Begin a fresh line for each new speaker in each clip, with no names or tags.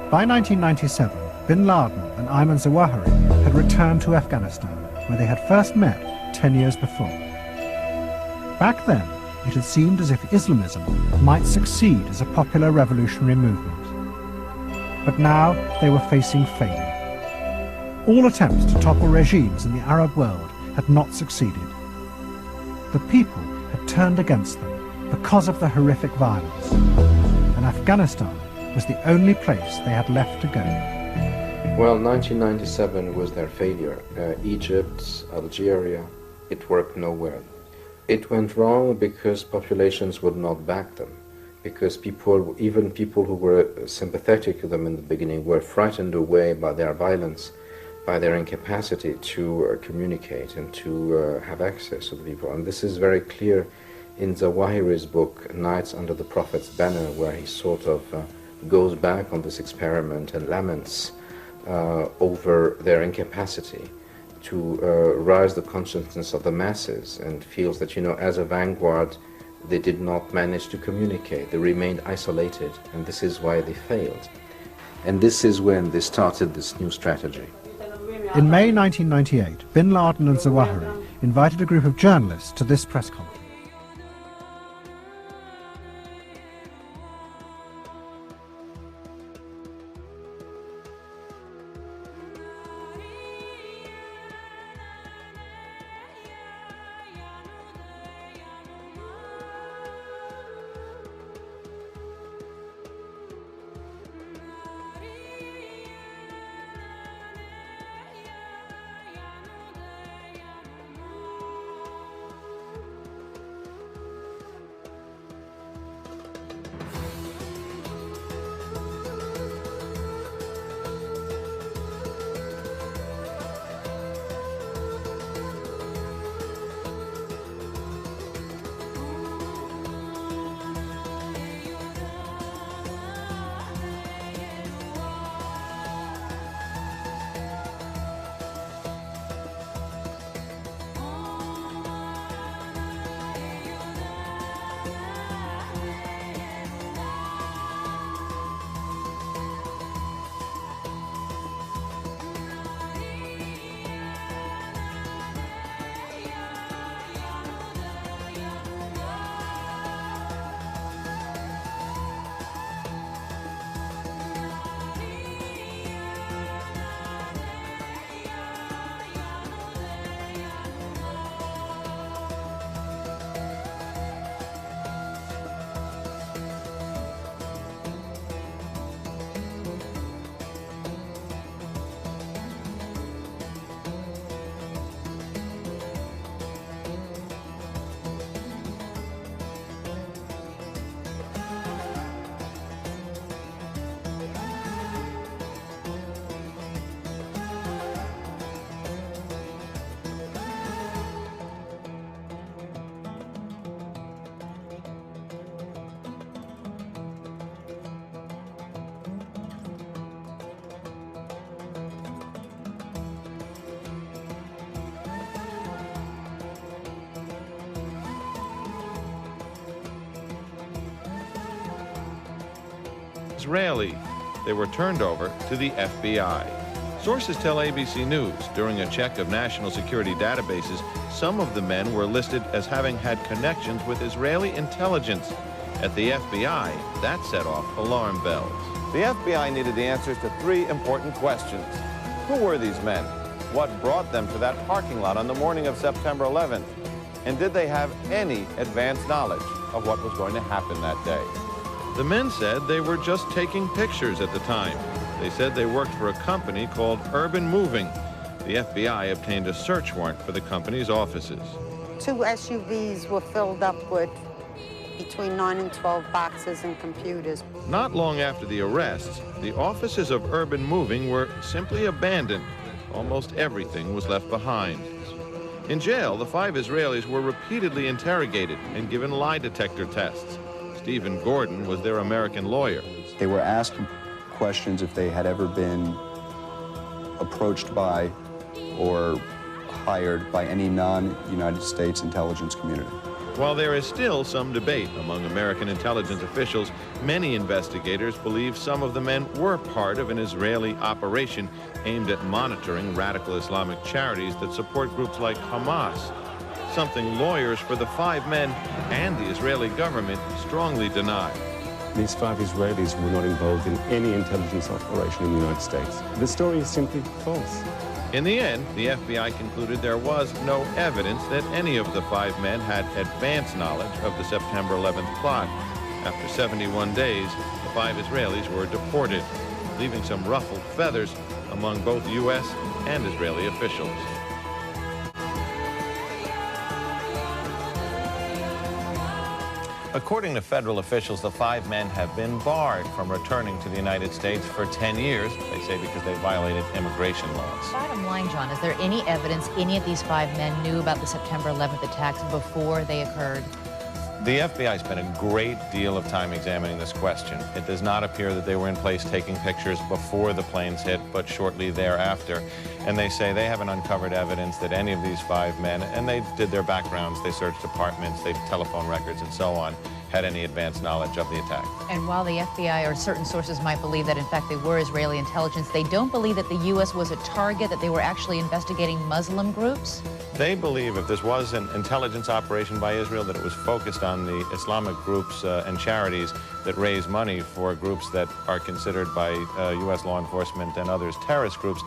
By 1997, bin Laden and Ayman Zawahiri had returned to Afghanistan, where they had first met 10 years before. Back then, it had seemed as if Islamism might succeed as a popular revolutionary movement. But now they were facing failure. All attempts to topple regimes in the Arab world had not succeeded. The people had turned against them because of the horrific violence, and Afghanistan was the only place they had left to go.
Well, 1997 was their failure. Egypt, Algeria, it worked nowhere. It went wrong because populations would not back them, because people, even people who were sympathetic to them in the beginning, were frightened away by their violence, by their incapacity to communicate and to have access to the people. And this is very clear in Zawahiri's book, Nights Under the Prophet's Banner, where he sort of goes back on this experiment and laments over their incapacity to raise the consciousness of the masses, and feels that, you know, as a vanguard, they did not manage to communicate. They remained isolated, and this is why they failed. And this is when they started this new strategy.
In May 1998, bin Laden and Zawahiri invited a group of journalists to this press conference.
Israeli. They were turned over to the FBI. Sources tell ABC News during a check of national security databases, some of the men were listed as having had connections with Israeli intelligence. At the FBI, that set off alarm bells.
The FBI needed the answers to three important questions. Who were these men? What brought them to that parking lot on the morning of September 11th? And did they have any advanced knowledge of what was going to happen that day?
The men said they were just taking pictures at the time. They said they worked for a company called Urban Moving. The FBI obtained a search warrant for the company's offices.
2 SUVs were filled up with between 9 and 12 boxes and computers.
Not long after the arrests, the offices of Urban Moving were simply abandoned. Almost everything was left behind. In jail, the 5 Israelis were repeatedly interrogated and given lie detector tests. Stephen Gordon was their American lawyer.
They were asked questions if they had ever been approached by or hired by any non-United States intelligence community.
While there is still some debate among American intelligence officials, many investigators believe some of the men were part of an Israeli operation aimed at monitoring radical Islamic charities that support groups like Hamas, something lawyers for the 5 men and the Israeli government strongly deny.
These 5 Israelis were not involved in any intelligence operation in the United States. The story is simply false.
In the end, the FBI concluded there was no evidence that any of the 5 men had advance knowledge of the September 11th plot. After 71 days, the 5 Israelis were deported, leaving some ruffled feathers among both U.S. and Israeli officials. According to federal officials, the 5 men have been barred from returning to the United States for 10 years, they say because they violated immigration laws.
Bottom line, John, is there any evidence any of these 5 men knew about the September 11th attacks before they occurred?
The FBI spent a great deal of time examining this question. It does not appear that they were in place taking pictures before the planes hit, but shortly thereafter. And they say they haven't uncovered evidence that any of these 5 men, and they did their backgrounds, they searched apartments, they telephone records and so on, had any advanced knowledge of the attack.
And while the FBI or certain sources might believe that in fact they were Israeli intelligence, they don't believe that the U.S. was a target, that they were actually investigating Muslim groups?
They believe if this was an intelligence operation by Israel, that it was focused on the Islamic groups and charities that raise money for groups that are considered by U.S. law enforcement and others terrorist groups.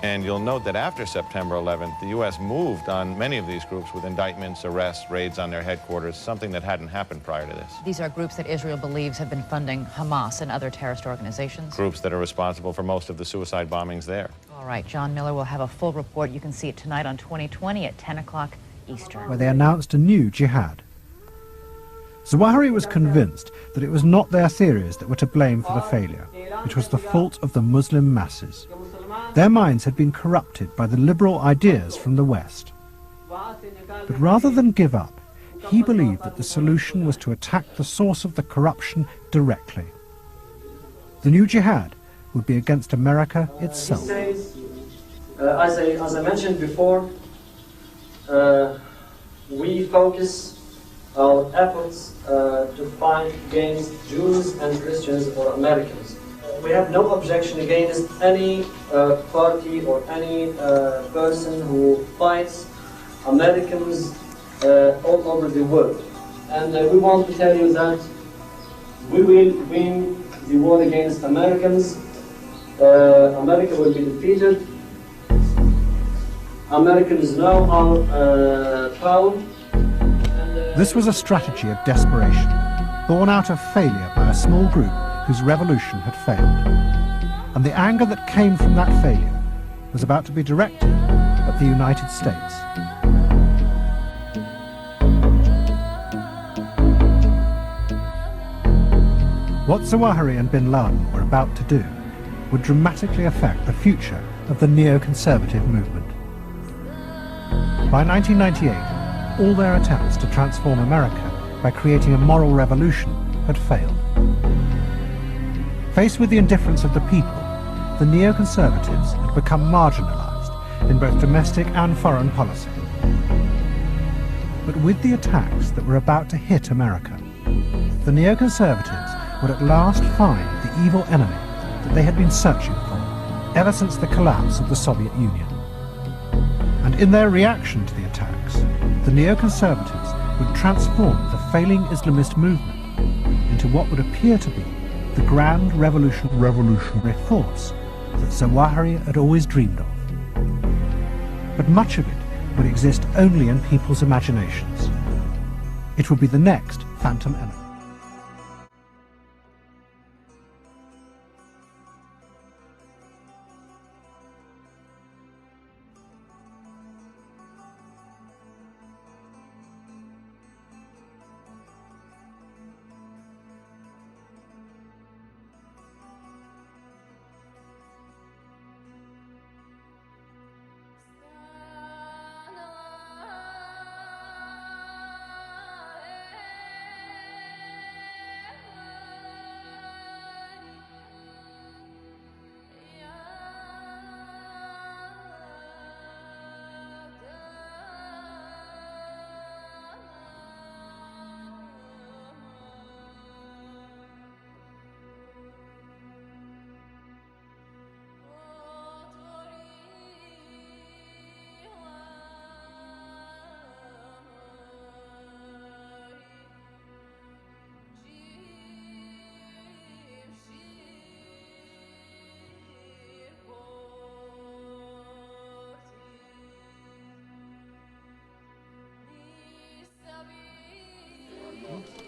And you'll note that after September 11th, the U.S. moved on many of these groups with indictments, arrests, raids on their headquarters, something that hadn't happened prior to this.
These are groups that Israel believes have been funding Hamas and other terrorist organizations?
Groups that are responsible for most of the suicide bombings there.
All right, John Miller will have a full report. You can see it tonight on 2020 at 10 o'clock Eastern.
Where they announced a new jihad. Zawahiri was convinced that it was not their theories that were to blame for the failure. It was the fault of the Muslim masses. Their minds had been corrupted by the liberal ideas from the West. But rather than give up, he believed that the solution was to attack the source of the corruption directly. The new jihad would be against America itself.
He says, as I mentioned before, we focus our efforts to fight against Jews and Christians or Americans. We have no objection against any party or any person who fights Americans all over the world. And we want to tell you that we will win the war against Americans. America will be defeated. Americans now are power.
This was a strategy of desperation, born out of failure by a small group whose revolution had failed. And the anger that came from that failure was about to be directed at the United States. What Zawahiri and bin Laden were about to do would dramatically affect the future of the neoconservative movement. By 1998, all their attempts to transform America by creating a moral revolution had failed. Faced with the indifference of the people, the neoconservatives had become marginalized in both domestic and foreign policy. But with the attacks that were about to hit America, the neoconservatives would at last find the evil enemy that they had been searching for ever since the collapse of the Soviet Union. And in their reaction to the attacks, the neoconservatives would transform the failing Islamist movement into what would appear to be the grand revolutionary force that Zawahiri had always dreamed of. But much of it would exist only in people's imaginations. It would be the next phantom enemy.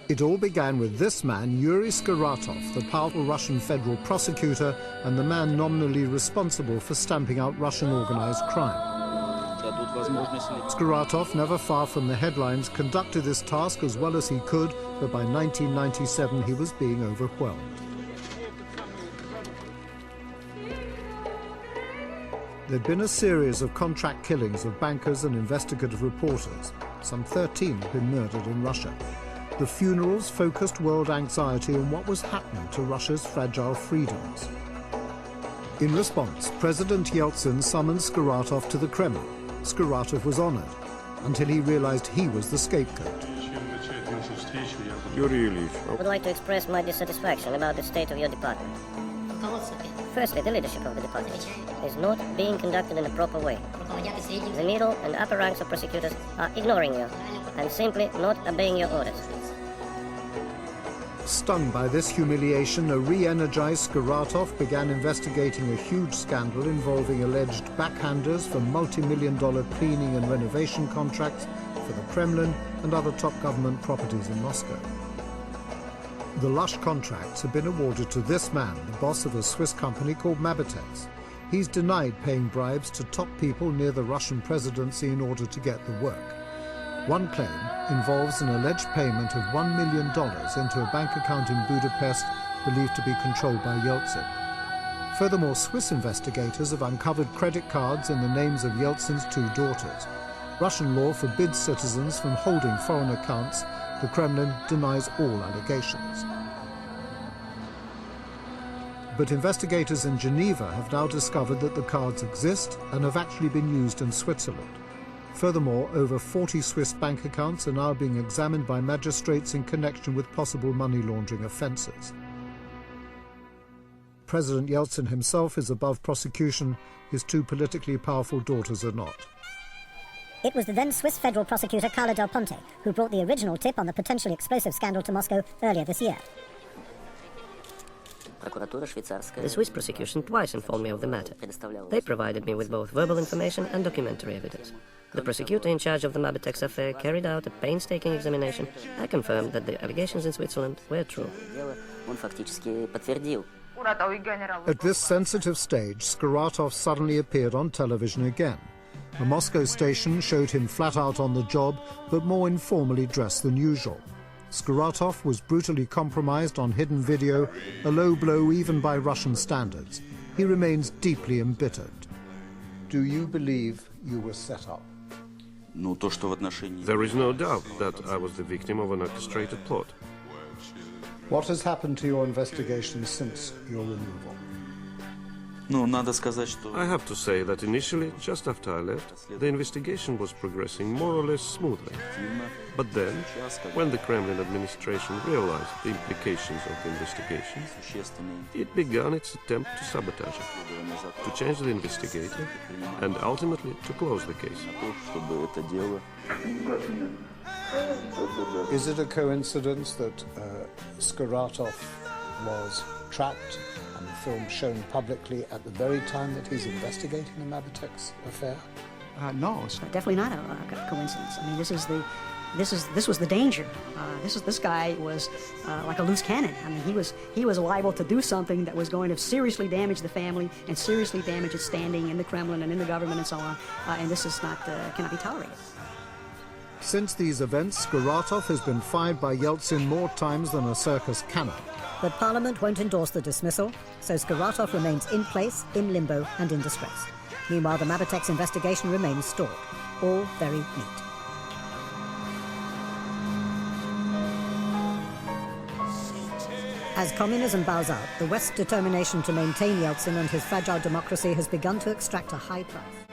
It all began with this man, Yuri Skaratov, the powerful Russian federal prosecutor and the man nominally responsible for stamping out Russian organized crime. Skaratov, never far from the headlines, conducted this task as well as he could, but by 1997 he was being overwhelmed. There'd been a series of contract killings of bankers and investigative reporters. Some 13 had been murdered in Russia. The funerals focused world anxiety on what was happening to Russia's fragile freedoms. In response, President Yeltsin summoned Skaratov to the Kremlin. Skaratov was honored, until he realized he was the scapegoat.
I would like to express my dissatisfaction about the state of your department. Firstly, the leadership of the department is not being conducted in a proper way. The middle and upper ranks of prosecutors are ignoring you and simply not obeying your orders.
Stung by this humiliation, a re-energized Skaratov began investigating a huge scandal involving alleged backhanders for multi-million-dollar cleaning and renovation contracts for the Kremlin and other top government properties in Moscow. The lush contracts had been awarded to this man, the boss of a Swiss company called Mabitex. He's denied paying bribes to top people near the Russian presidency in order to get the work. One claim involves an alleged payment of $1 million into a bank account in Budapest believed to be controlled by Yeltsin. Furthermore, Swiss investigators have uncovered credit cards in the names of Yeltsin's two daughters. Russian law forbids citizens from holding foreign accounts. The Kremlin denies all allegations. But investigators in Geneva have now discovered that the cards exist and have actually been used in Switzerland. Furthermore, over 40 Swiss bank accounts are now being examined by magistrates in connection with possible money laundering offences. President Yeltsin himself is above prosecution. His two politically powerful daughters are not.
It was the then Swiss federal prosecutor Carlo Del Ponte who brought the original tip on the potentially explosive scandal to Moscow earlier this year.
The Swiss prosecution twice informed me of the matter. They provided me with both verbal information and documentary evidence. The prosecutor in charge of the Mabitex affair carried out a painstaking examination. I confirmed that the allegations in Switzerland were true.
At this sensitive stage, Skaratov suddenly appeared on television again. A Moscow station showed him flat out on the job, but more informally dressed than usual. Skaratov was brutally compromised on hidden video, a low blow even by Russian standards. He remains deeply embittered. Do you believe you were set up?
There is no doubt that I was the victim of an orchestrated plot.
What has happened to your investigation since your removal?
I have to say that initially, just after I left, the investigation was progressing more or less smoothly. But then, when the Kremlin administration realized the implications of the investigation, it began its attempt to sabotage it, to change the investigator, and ultimately to close the case.
Is it a coincidence that Skaratov was trapped and the film shown publicly at the very time that he's investigating the Mabitex affair?
No, it's definitely not a coincidence. I mean, this was the danger. This guy was like a loose cannon. I mean, he was liable to do something that was going to seriously damage the family and seriously damage its standing in the Kremlin and in the government and so on. And this is not cannot be tolerated.
Since these events, Skaratov has been fired by Yeltsin more times than a circus cannon.
But Parliament won't endorse the dismissal, so Skaratov remains in place, in limbo and in distress. Meanwhile, the Mabitex investigation remains stalled. All very neat. As communism bows out, the West's determination to maintain Yeltsin and his fragile democracy has begun to extract a high price.